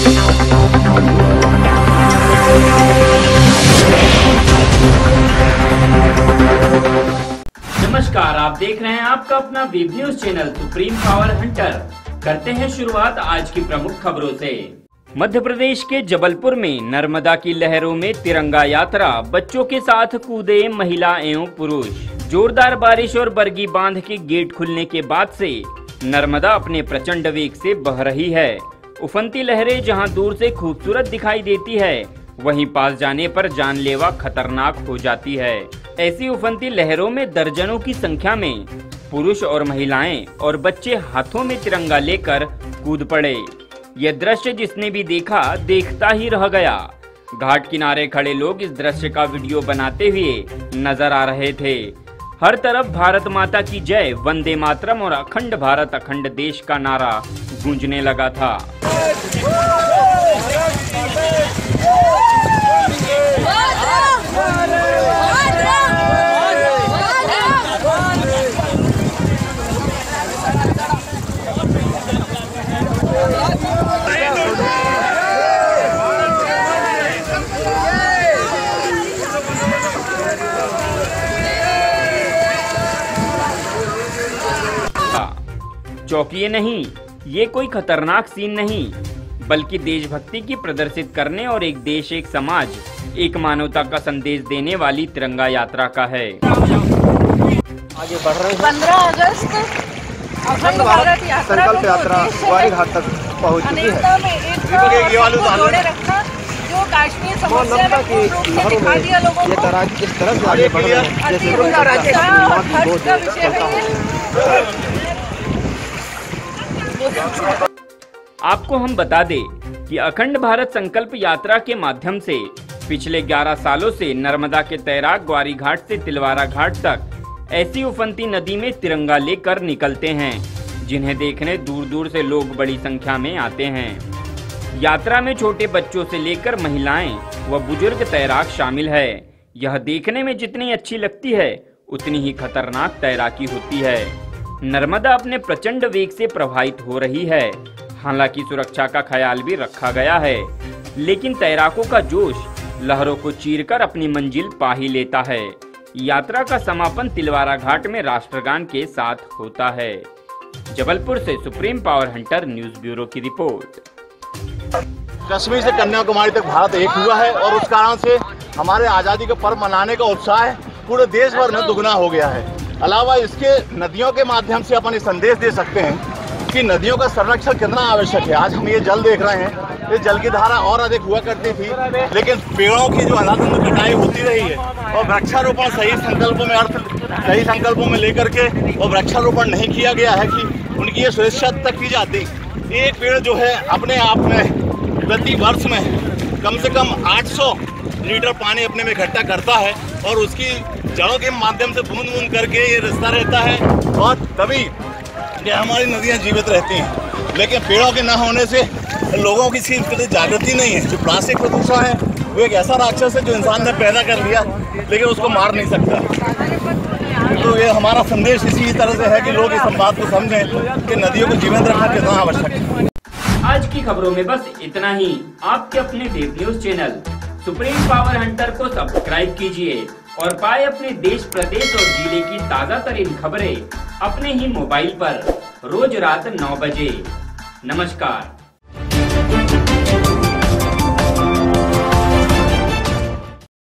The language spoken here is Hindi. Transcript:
नमस्कार, आप देख रहे हैं आपका अपना web news channel supreme power Hunter. करते हैं शुरुआत आज की प्रमुख खबरों से। मध्य प्रदेश के जबलपुर में नर्मदा की लहरों में तिरंगा यात्रा, बच्चों के साथ कूदे महिला एवं पुरुष। जोरदार बारिश और बरगी बांध के गेट खुलने के बाद से नर्मदा अपने प्रचंड वेग से बह रही है। उफनती लहरें जहां दूर से खूबसूरत दिखाई देती है, वहीं पास जाने पर जानलेवा खतरनाक हो जाती है। ऐसी उफनती लहरों में दर्जनों की संख्या में पुरुष और महिलाएं और बच्चे हाथों में तिरंगा लेकर कूद पड़े। यह दृश्य जिसने भी देखा देखता ही रह गया। घाट किनारे खड़े लोग इस दृश्य का वीडियो बनाते हुए नजर आ रहे थे। हर तरफ भारत माता की जय, वंदे मातरम और अखंड भारत अखंड देश का नारा गूंजने लगा था। चौंकिए नहीं, ये कोई खतरनाक सीन नहीं, बल्कि देशभक्ति की प्रदर्शित करने और एक देश एक समाज एक मानवता का संदेश देने वाली तिरंगा यात्रा का है। आगे बढ़ रहे हैं। 15 अगस्त अखंड भारत संकल्प यात्रा ग्वारी घाट तक पहुंच चुकी है। जोड़े रखना, जो कश्मीर समस्या की लहरों में ये तराज किस तरह से आगे बढ़ रहे हैं, जैसे आपको हम बता दें कि अखंड भारत संकल्प यात्रा के माध्यम से पिछले 11 सालों से नर्मदा के तैराक ग्वारी घाट से तिलवारा घाट तक ऐसी उफनती नदी में तिरंगा लेकर निकलते हैं, जिन्हें देखने दूर दूर से लोग बड़ी संख्या में आते हैं। यात्रा में छोटे बच्चों से लेकर महिलाएं व बुजुर्ग तैराक शामिल है। यह देखने में जितनी अच्छी लगती है, उतनी ही खतरनाक तैराकी होती है। नर्मदा अपने प्रचंड वेग से प्रवाहित हो रही है। हालांकि सुरक्षा का ख्याल भी रखा गया है, लेकिन तैराकों का जोश लहरों को चीरकर अपनी मंजिल पा ही लेता है। यात्रा का समापन तिलवारा घाट में राष्ट्रगान के साथ होता है। जबलपुर से supreme power Hunter news bureau की रिपोर्ट। कश्मीर से कन्याकुमारी तक भारत एक हुआ है और उस कारण से हमारे आज़ादी का पर्व मनाने का उत्साह पूरे देश भर में दुगना हो गया है। अलावा इसके नदियों के माध्यम से अपन ये संदेश दे सकते हैं कि नदियों का संरक्षण कितना आवश्यक है। आज हम ये जल देख रहे हैं, इस जल की धारा और अधिक हुआ करती थी, लेकिन पेड़ों की जो अंधाधुंध कटाई होती रही है और वृक्षारोपण सही संकल्पों में लेकर के और वृक्षारोपण नहीं किया गया है कि उनकी ये सुरक्षा तक की जाती। एक पेड़ जो है अपने आप में प्रति वर्ष में कम से कम 800 लीटर पानी अपने में इकट्ठा करता है और उसकी जड़ों के माध्यम से बूंद बूंद करके ये रिश्ता रहता है और तभी ये हमारी नदियाँ जीवित रहती हैं। लेकिन पेड़ों के न होने से लोगों की इसके जागृति नहीं है। जो प्लास्टिक प्रदूषण है वो एक ऐसा राक्षस है जो इंसान ने पैदा कर लिया, लेकिन उसको मार नहीं सकता। तो ये हमारा संदेश इसी तरह से है कि लोग इस बात को समझें कि नदियों को जीवंत रखना कितना आवश्यक है। आज की खबरों में बस इतना ही। आपके अपने web news channel supreme power Hunter को सब्सक्राइब कीजिए और पाए अपने देश, प्रदेश और जिले की ताज़ा तरीन खबरें अपने ही मोबाइल पर रोज रात 9 बजे। नमस्कार।